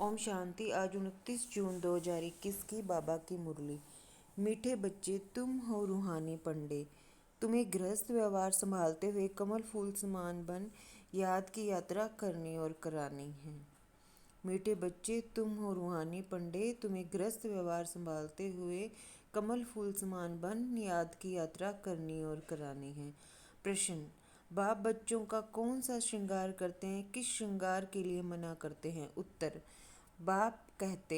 ओम शांति। आज 29 जून 2021 की बाबा की मुरली। मीठे बच्चे, तुम हो रूहानी पंडे। तुम्हें गृहस्थ व्यवहार संभालते हुए कमल फूल समान बन याद की यात्रा करनी और करानी है। मीठे बच्चे, तुम हो रूहानी पंडे। तुम्हें गृहस्थ व्यवहार संभालते हुए कमल फूल समान बन याद की यात्रा करनी और करानी है। प्रश्न: बाप बच्चों का कौन सा श्रृंगार करते हैं, किस श्रृंगार के लिए मना करते हैं? उत्तर: बाप कहते,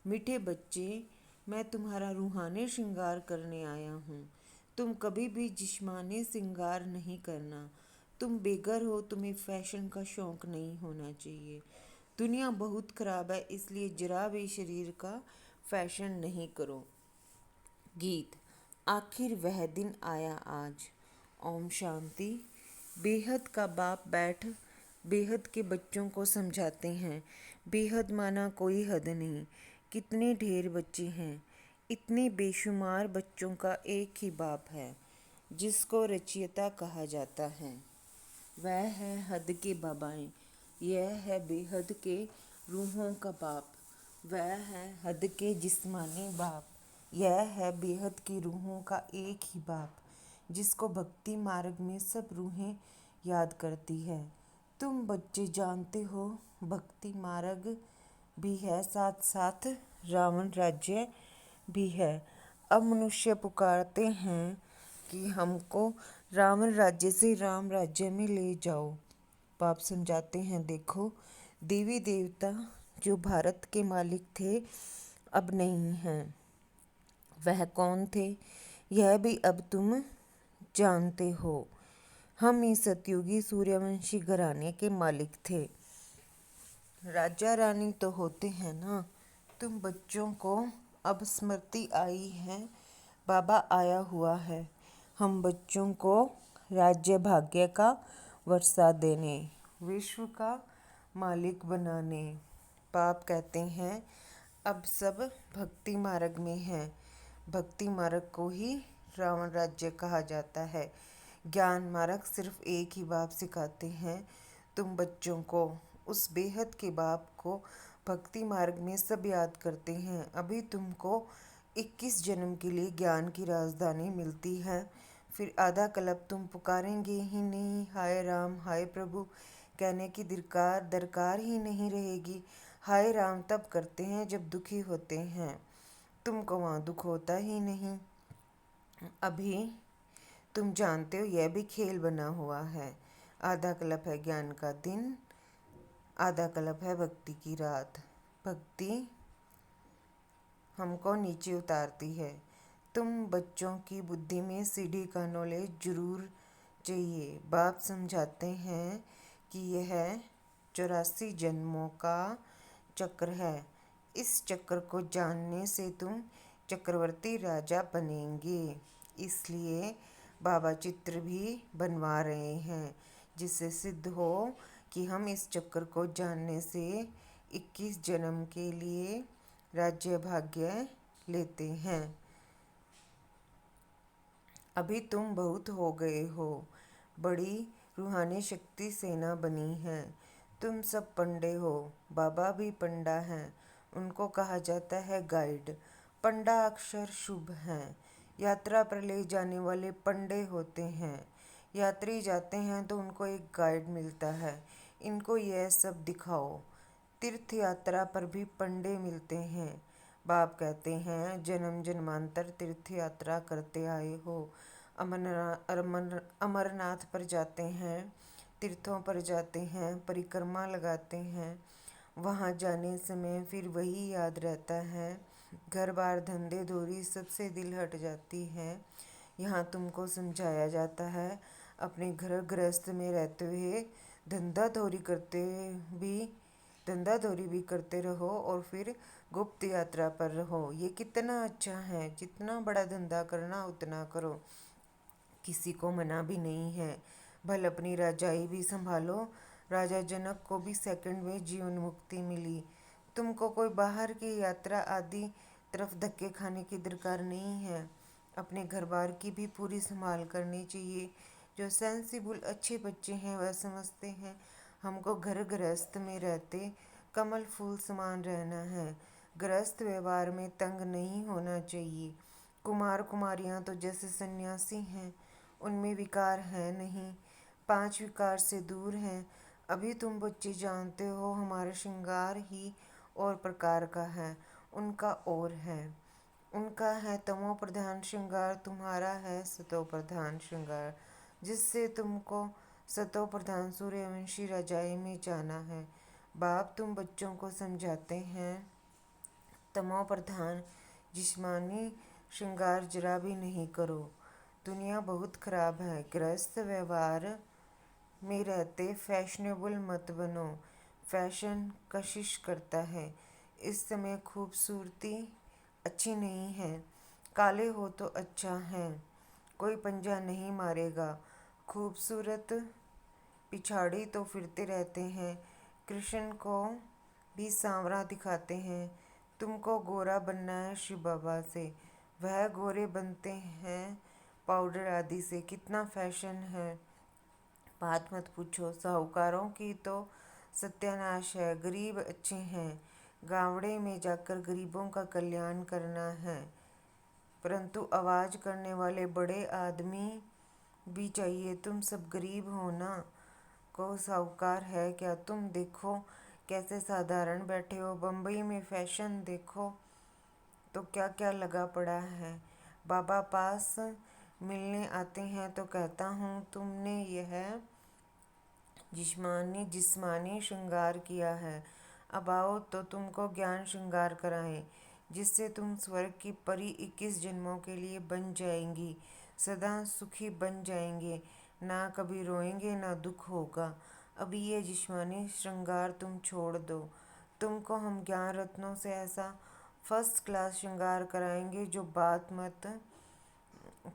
मीठे बच्चे, मैं तुम्हारा रूहानी श्रृंगार करने आया हूँ। तुम कभी भी जिस्मानी श्रृंगार नहीं करना। तुम बेघर हो, तुम्हें फैशन का शौक नहीं होना चाहिए। दुनिया बहुत खराब है, इसलिए जरा भी शरीर का फैशन नहीं करो। गीत। आखिर वह दिन आया आज। ओम शांति। बेहद का बाप बैठ बेहद के बच्चों को समझाते हैं। बेहद माना कोई हद नहीं। कितने ढेर बच्चे हैं, इतने बेशुमार बच्चों का एक ही बाप है, जिसको रचयिता कहा जाता है। वह है हद के बाबाएं। यह है बेहद के रूहों का बाप। वह है हद के जिस्मानी बाप। यह है बेहद की रूहों का एक ही बाप, जिसको भक्ति मार्ग में सब रूहें याद करती है। तुम बच्चे जानते हो, भक्ति मार्ग भी है, साथ साथ रावण राज्य भी है। अब मनुष्य पुकारते हैं कि हमको रावण राज्य से राम राज्य में ले जाओ। बाप समझाते हैं, देखो, देवी देवता जो भारत के मालिक थे अब नहीं हैं। वह कौन थे, यह भी अब तुम जानते हो। हम ही सतयुगी सूर्यवंशी घराने के मालिक थे। राजा रानी तो होते हैं ना। तुम बच्चों को अब स्मृति आई है, बाबा आया हुआ है हम बच्चों को राज्य भाग्य का वर्षा देने, विश्व का मालिक बनाने। बाप कहते हैं, अब सब भक्ति मार्ग में हैं। भक्ति मार्ग को ही रावण राज्य कहा जाता है। ज्ञान मार्ग सिर्फ एक ही बाप सिखाते हैं तुम बच्चों को। उस बेहद के बाप को भक्ति मार्ग में सब याद करते हैं। अभी तुमको 21 जन्म के लिए ज्ञान की राजधानी मिलती है, फिर आधा कल्प तुम पुकारेंगे ही नहीं, हाय राम हाय प्रभु कहने की दरकार ही नहीं रहेगी। हाय राम तब करते हैं जब दुखी होते हैं, तुमको वहाँ दुख होता ही नहीं। अभी तुम जानते हो यह भी खेल बना हुआ है। आधा कल्प है ज्ञान का दिन, आधा कल्प है भक्ति की रात। भक्ति हमको नीचे उतारती है। तुम बच्चों की बुद्धि में सीढ़ी का नॉलेज जरूर चाहिए। बाप समझाते हैं कि यह 84 जन्मों का चक्र है। इस चक्र को जानने से तुम चक्रवर्ती राजा बनेंगे। इसलिए बाबा चित्र भी बनवा रहे हैं, जिससे सिद्ध हो कि हम इस चक्र को जानने से 21 जन्म के लिए राज्य भाग्य लेते हैं। अभी तुम बहुत हो गए हो, बड़ी रूहानी शक्ति सेना बनी है। तुम सब पंडे हो, बाबा भी पंडा हैं। उनको कहा जाता है गाइड। पंडा अक्षर शुभ हैं। यात्रा पर ले जाने वाले पंडे होते हैं। यात्री जाते हैं तो उनको एक गाइड मिलता है, इनको यह सब दिखाओ। तीर्थ यात्रा पर भी पंडे मिलते हैं। बाप कहते हैं, जन्म जन्मांतर तीर्थ यात्रा करते आए हो। अमरनाथ पर जाते हैं, तीर्थों पर जाते हैं, परिक्रमा लगाते हैं। वहाँ जाने समय फिर वही याद रहता है। घर बार धंधे धोरी सबसे दिल हट जाती है। यहाँ तुमको समझाया जाता है, अपने घर गृहस्थ में रहते हुए धंधा धोरी भी करते रहो और फिर गुप्त यात्रा पर रहो। ये कितना अच्छा है। जितना बड़ा धंधा करना उतना करो, किसी को मना भी नहीं है। भल अपनी राजाई भी संभालो। राजा जनक को भी सेकंड में जीवन मुक्ति मिली। तुमको कोई बाहर की यात्रा आदि तरफ धक्के खाने की दरकार नहीं है। अपने घर बार की भी पूरी संभाल करनी चाहिए। जो सेंसिबल अच्छे बच्चे हैं वह समझते हैं हमको घर गृहस्थ में रहते कमल फूल समान रहना है। गृहस्थ व्यवहार में तंग नहीं होना चाहिए। कुमार कुमारियां तो जैसे सन्यासी हैं, उनमें विकार है नहीं, 5 विकार से दूर हैं। अभी तुम बच्चे जानते हो हमारा श्रृंगार ही और प्रकार का है, उनका और है। उनका है तमो प्रधान श्रृंगार, तुम्हारा है सतो प्रधान श्रृंगार, जिससे तुमको सतो प्रधान सूर्यवंशी रजाई में जाना है। बाप तुम बच्चों को समझाते हैं, तमो प्रधान जिस्मानी श्रृंगार जरा भी नहीं करो। दुनिया बहुत खराब है। गृहस्थ व्यवहार में रहते फैशनेबल मत बनो। फैशन कशिश करता है। इस समय खूबसूरती अच्छी नहीं है। काले हो तो अच्छा है, कोई पंजा नहीं मारेगा। खूबसूरत पिछाड़ी तो फिरते रहते हैं, कृष्ण को भी सांवरा दिखाते हैं। तुमको गोरा बनना है शिव बाबा से, वह गोरे बनते हैं पाउडर आदि से। कितना फैशन है, बात मत पूछो। साहूकारों की तो सत्यानाश है। गरीब अच्छे हैं, गावड़े में जाकर गरीबों का कल्याण करना है, परंतु आवाज करने वाले बड़े आदमी भी चाहिए। तुम सब गरीब हो ना, को साहूकार है क्या? तुम देखो कैसे साधारण बैठे हो। बम्बई में फैशन देखो तो क्या क्या लगा पड़ा है। बाबा पास मिलने आते हैं तो कहता हूँ, तुमने यह जिस्मानी श्रृंगार किया है, अब आओ तो तुमको ज्ञान श्रृंगार कराएं, जिससे तुम स्वर्ग की परी 21 जन्मों के लिए बन जाएंगी, सदा सुखी बन जाएंगे, ना कभी रोएंगे ना दुख होगा। अभी ये जिस्मानी श्रृंगार तुम छोड़ दो। तुमको हम ज्ञान रत्नों से ऐसा फर्स्ट क्लास श्रृंगार कराएंगे जो बात मत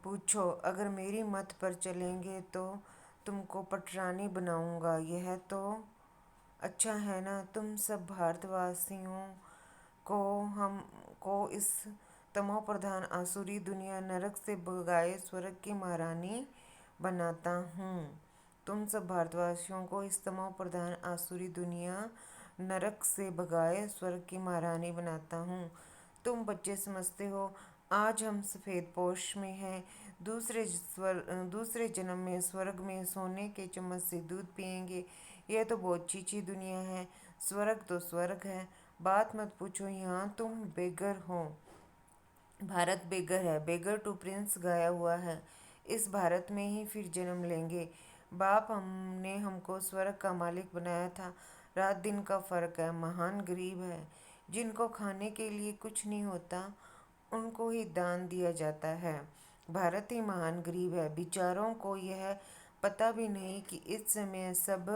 पूछो। अगर मेरी मत पर चलेंगे तो तुमको पटरानी बनाऊंगा। यह तो अच्छा है ना? तुम सब भारतवासियों को हमको इस तमो प्रधान आसुरी दुनिया नरक से भगाए स्वर्ग की महारानी बनाता हूँ। तुम सब भारतवासियों को इस तमो प्रधान आसुरी दुनिया नरक से भगाए स्वर्ग की महारानी बनाता हूँ। तुम बच्चे समझते हो आज हम सफ़ेद पोश में हैं, दूसरे जन्म में स्वर्ग में सोने के चम्मच से दूध पिएंगे। यह तो बहुत चीची दुनिया है। स्वर्ग तो स्वर्ग है, बात मत पूछो। यहाँ तुम बेगर हो, भारत बेगर है। बेगर टू प्रिंस गाया हुआ है। इस भारत में ही फिर जन्म लेंगे। बाप हमने हमको स्वर्ग का मालिक बनाया था। रात दिन का फर्क है। महान गरीब है, जिनको खाने के लिए कुछ नहीं होता, उनको ही दान दिया जाता है। भारत ही महान गरीब है। बिचारों को यह पता भी नहीं कि इस समय सब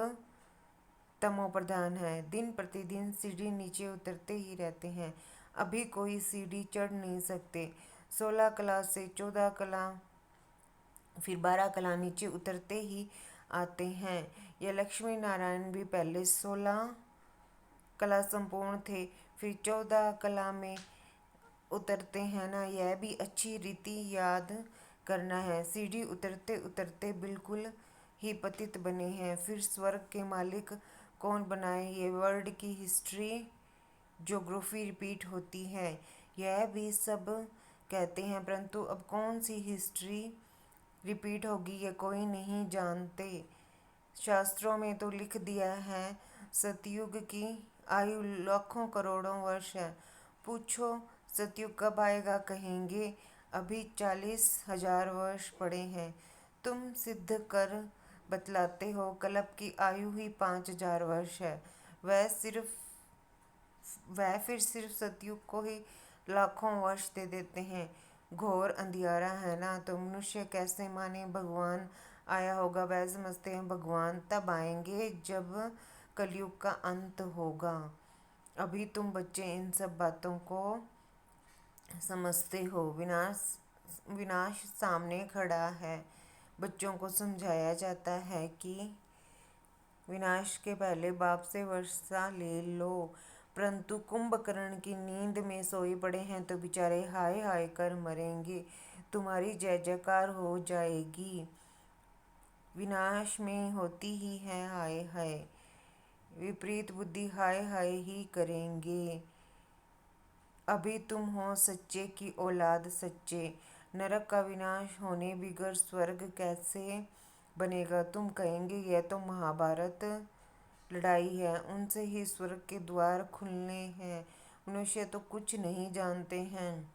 तमो प्रधान है। दिन प्रतिदिन सीढ़ी नीचे उतरते ही रहते हैं। अभी कोई सीढ़ी चढ़ नहीं सकते। 16 कला से 14 कला, फिर 12 कला नीचे उतरते ही आते हैं। यह लक्ष्मी नारायण भी पहले 16 कला संपूर्ण थे, फिर 14 कला में उतरते हैं ना। यह भी अच्छी रीति याद करना है। सीढ़ी उतरते उतरते बिल्कुल ही पतित बने हैं, फिर स्वर्ग के मालिक कौन बनाए? ये वर्ल्ड की हिस्ट्री ज्योग्राफी रिपीट होती है, यह भी सब कहते हैं, परंतु अब कौन सी हिस्ट्री रिपीट होगी ये कोई नहीं जानते। शास्त्रों में तो लिख दिया है सतयुग की आयु लाखों करोड़ों वर्ष है। पूछो सतयुग कब आएगा, कहेंगे अभी 40,000 वर्ष पड़े हैं। तुम सिद्ध कर बतलाते हो कल्प की आयु ही 5,000 वर्ष है। वह फिर सिर्फ सतयुग को ही लाखों वर्ष दे देते हैं। घोर अंधियारा है ना, तो मनुष्य कैसे माने भगवान आया होगा? वह समझते हैं भगवान तब आएंगे जब कलयुग का अंत होगा। अभी तुम बच्चे इन सब बातों को समझते हो। विनाश सामने खड़ा है। बच्चों को समझाया जाता है कि विनाश के पहले बाप से वर्षा ले लो, परंतु कुंभकर्ण की नींद में सोए पड़े हैं तो बेचारे हाय हाय कर मरेंगे। तुम्हारी जय जयकार हो जाएगी। विनाश में होती ही है हाय हाय। विपरीत बुद्धि हाय हाय ही करेंगे। अभी तुम हो सच्चे की औलाद सच्चे, नरक का विनाश होने बिगर स्वर्ग कैसे बनेगा। तुम कहेंगे यह तो महाभारत लड़ाई है, उनसे ही स्वर्ग के द्वार खुलने हैं। मनुष्य तो कुछ नहीं जानते हैं,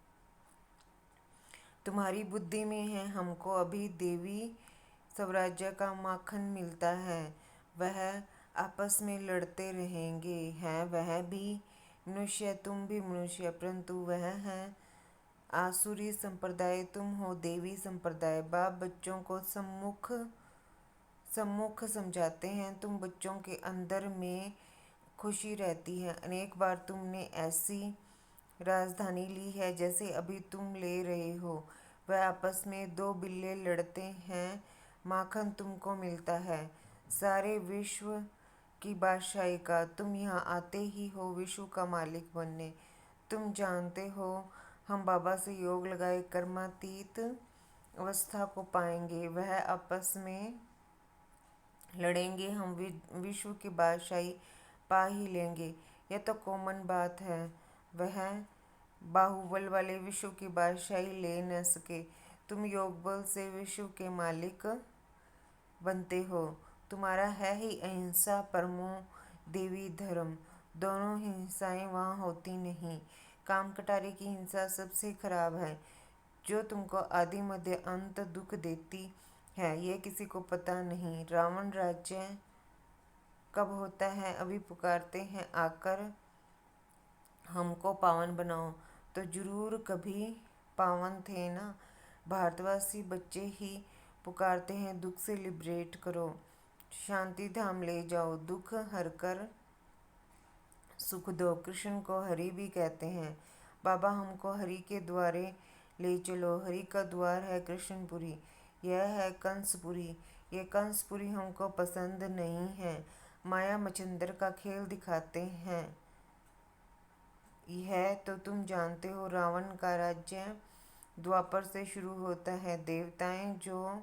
तुम्हारी बुद्धि में है। हमको अभी देवी स्वराज्य का माखन मिलता है, वह आपस में लड़ते रहेंगे। हैं वह भी मनुष्य, तुम भी मनुष्य, परंतु वह है आसुरी संप्रदाय, तुम हो देवी संप्रदाय। बाप बच्चों को सम्मुख सम्मुख समझाते हैं, तुम बच्चों के अंदर में खुशी रहती है। अनेक बार तुमने ऐसी राजधानी ली है जैसे अभी तुम ले रहे हो। वह आपस में दो बिल्ले लड़ते हैं, माखन तुमको मिलता है सारे विश्व की बादशाही का। तुम यहाँ आते ही हो विश्व का मालिक बनने। तुम जानते हो हम बाबा से योग लगाए कर्मातीत अवस्था को पाएंगे, वह आपस में लड़ेंगे, हम विश्व की बादशाही पा ही लेंगे। यह तो कॉमन बात है, वह बाहुबल वाले विश्व की बादशाही ले न सके। तुम योग बल से विश्व के मालिक बनते हो। तुम्हारा है ही अहिंसा परमो देवी धर्म, दोनों हिंसाएं वहाँ होती नहीं। काम कटारे की हिंसा सबसे खराब है, जो तुमको आदि मध्य अंत दुख देती है, ये किसी को पता नहीं। रावण राज्य कब होता है, अभी पुकारते हैं आकर हमको पावन बनाओ, तो जरूर कभी पावन थे ना। भारतवासी बच्चे ही पुकारते हैं दुख से लिबरेट करो, शांति धाम ले जाओ, दुख हर कर सुख दो। कृष्ण को हरि भी कहते हैं। बाबा हमको हरि के द्वारे ले चलो, हरि का द्वार है कृष्णपुरी, यह है कंसपुरी। ये कंसपुरी हमको पसंद नहीं है, माया मचंदर का खेल दिखाते हैं। यह तो तुम जानते हो, रावण का राज्य द्वापर से शुरू होता है। देवताएं जो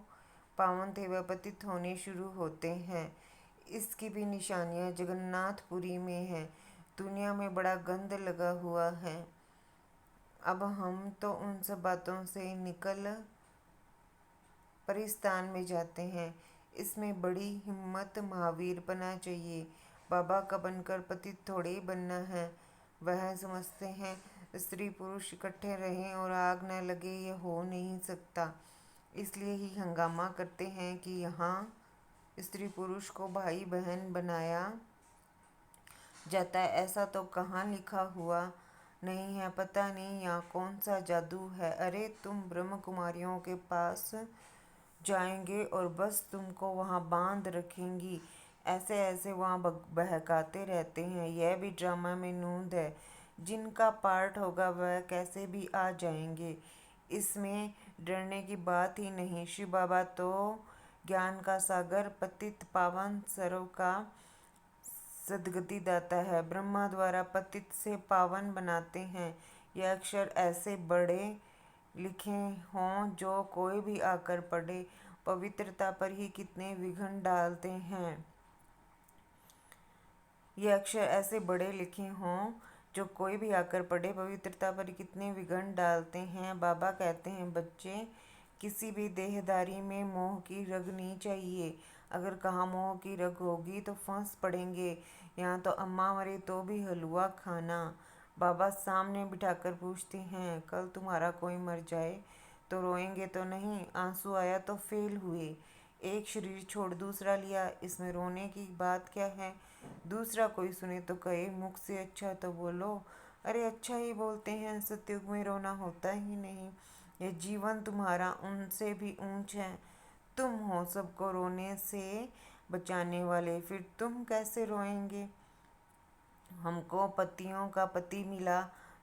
पावन थे वह पतित होने शुरू होते हैं। इसकी भी निशानियां जगन्नाथपुरी में है। दुनिया में बड़ा गंद लगा हुआ है। अब हम तो उन सब बातों से निकल परिस्तान में जाते हैं। इसमें बड़ी हिम्मत महावीर बना चाहिए। बाबा का बनकर पतित थोड़े ही बनना है। वह समझते हैं स्त्री पुरुष इकट्ठे रहें और आग न लगे, ये हो नहीं सकता। इसलिए ही हंगामा करते हैं कि यहाँ स्त्री पुरुष को भाई बहन बनाया जाता है। ऐसा तो कहाँ लिखा हुआ नहीं है, पता नहीं यहाँ कौन सा जादू है। अरे तुम ब्रह्म कुमारियों के पास जाएंगे और बस तुमको वहाँ बांध रखेंगी, ऐसे ऐसे वहाँ बहकाते रहते हैं। यह भी ड्रामा में नूंद है, जिनका पार्ट होगा वह कैसे भी आ जाएंगे, इसमें डरने की बात ही नहीं। शिव बाबा तो ज्ञान का सागर, पतित पावन सर्व का सद्गति दाता है। ब्रह्मा द्वारा पतित से पावन बनाते हैं। यह अक्षर ऐसे बड़े लिखे हों जो कोई भी आकर पढ़े, पवित्रता पर ही कितने विघ्न डालते हैं। ये अक्षर ऐसे बड़े लिखे हों जो कोई भी आकर पढ़े, पवित्रता पर कितने विघ्न डालते हैं। बाबा कहते हैं बच्चे, किसी भी देहदारी में मोह की रग नहीं चाहिए। अगर कहाँ मोह की रग होगी तो फंस पड़ेंगे। यहाँ तो अम्मा मरे तो भी हलवा खाना। बाबा सामने बिठाकर पूछते हैं, कल तुम्हारा कोई मर जाए तो रोएंगे तो नहीं? आंसू आया तो फेल हुए। एक शरीर छोड़ दूसरा लिया, इसमें रोने की बात क्या है? दूसरा कोई सुने तो कहे मुख से अच्छा तो बोलो। अरे अच्छा ही बोलते हैं, सतयुग में रोना होता ही नहीं। यह जीवन तुम्हारा उनसे भी ऊंच है। तुम हो सबको रोने से बचाने वाले, फिर तुम कैसे रोएंगे? हमको पतियों का पति मिला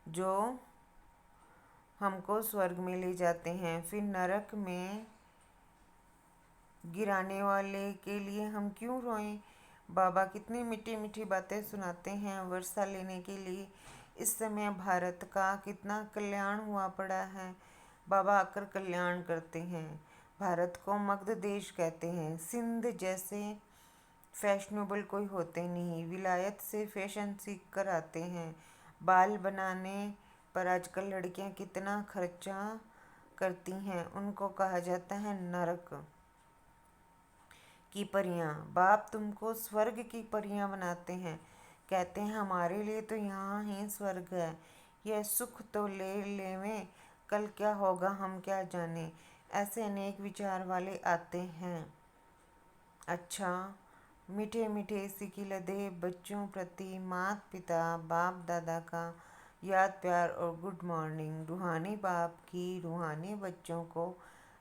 जो हमको स्वर्ग में ले जाते हैं, फिर नरक में गिराने वाले के लिए हम क्यों रोएं? बाबा कितनी मीठी मीठी बातें सुनाते हैं वर्षा लेने के लिए। इस समय भारत का कितना कल्याण हुआ पड़ा है। बाबा आकर कल्याण करते हैं। भारत को मगध देश कहते हैं। सिंध जैसे फैशनेबल कोई होते नहीं, विलायत से फैशन सीख कर आते हैं। बाल बनाने पर आजकल लड़कियां कितना खर्चा करती हैं, उनको कहा जाता है नरक की परियां। बाप तुमको स्वर्ग की परियां बनाते हैं, कहते हैं हमारे लिए तो यहाँ ही स्वर्ग है, यह सुख तो ले लेवें, कल क्या होगा हम क्या जाने। ऐसे अनेक विचार वाले आते हैं। अच्छा, मीठे मीठे सिकी लदे बच्चों प्रति माता पिता बाप दादा का याद प्यार और गुड मॉर्निंग। रूहानी बाप की रूहानी बच्चों को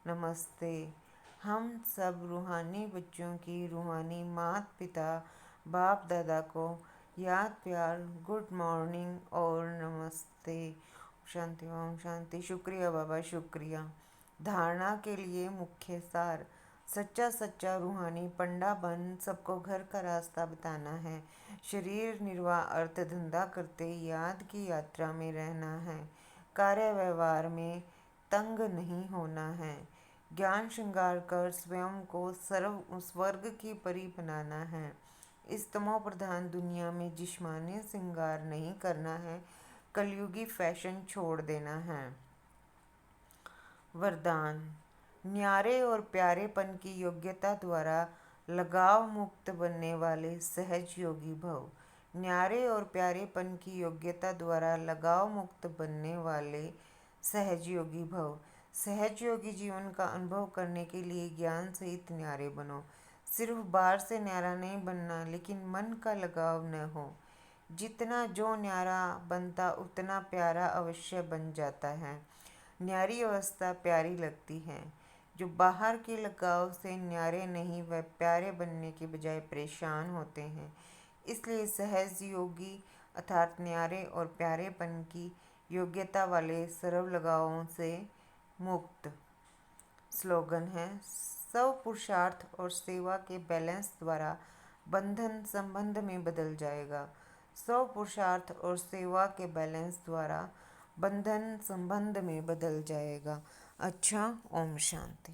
नमस्ते। हम सब रूहानी बच्चों की रूहानी माता पिता बाप दादा को याद प्यार गुड मॉर्निंग और नमस्ते। शांति, ओम शांति। शुक्रिया बाबा, शुक्रिया। धारणा के लिए मुख्य सार। सच्चा सच्चा रूहानी पंडा बन सबको घर का रास्ता बताना है। शरीर निर्वाह अर्थ धंधा करते याद की यात्रा में रहना है। कार्य व्यवहार में तंग नहीं होना है। ज्ञान श्रृंगार कर स्वयं को सर्व स्वर्ग की परी बनाना है। इस तमो प्रधान दुनिया में जिस्मानी श्रृंगार नहीं करना है, कलयुगी फैशन छोड़ देना है। वरदान। न्यारे और प्यारेपन की योग्यता द्वारा लगाव मुक्त बनने वाले सहज योगी भव। न्यारे और प्यारेपन की योग्यता द्वारा लगाव मुक्त बनने वाले सहज योगी भव। सहज योगी जीवन का अनुभव करने के लिए ज्ञान सहित न्यारे बनो। सिर्फ बाहर से न्यारा नहीं बनना, लेकिन मन का लगाव न हो। जितना जो न्यारा बनता उतना प्यारा अवश्य बन जाता है। न्यारी अवस्था प्यारी लगती है। जो बाहर के लगाव से न्यारे नहीं, वह प्यारे बनने के बजाय परेशान होते हैं। इसलिए सहज योगी अर्थात न्यारे और प्यारेपन की योग्यता वाले सर्व लगावों से मुक्त। स्लोगन है, सब पुरुषार्थ और सेवा के बैलेंस द्वारा बंधन संबंध में बदल जाएगा। सब पुरुषार्थ और सेवा के बैलेंस द्वारा बंधन संबंध में बदल जाएगा। अच्छा, ओम शांति।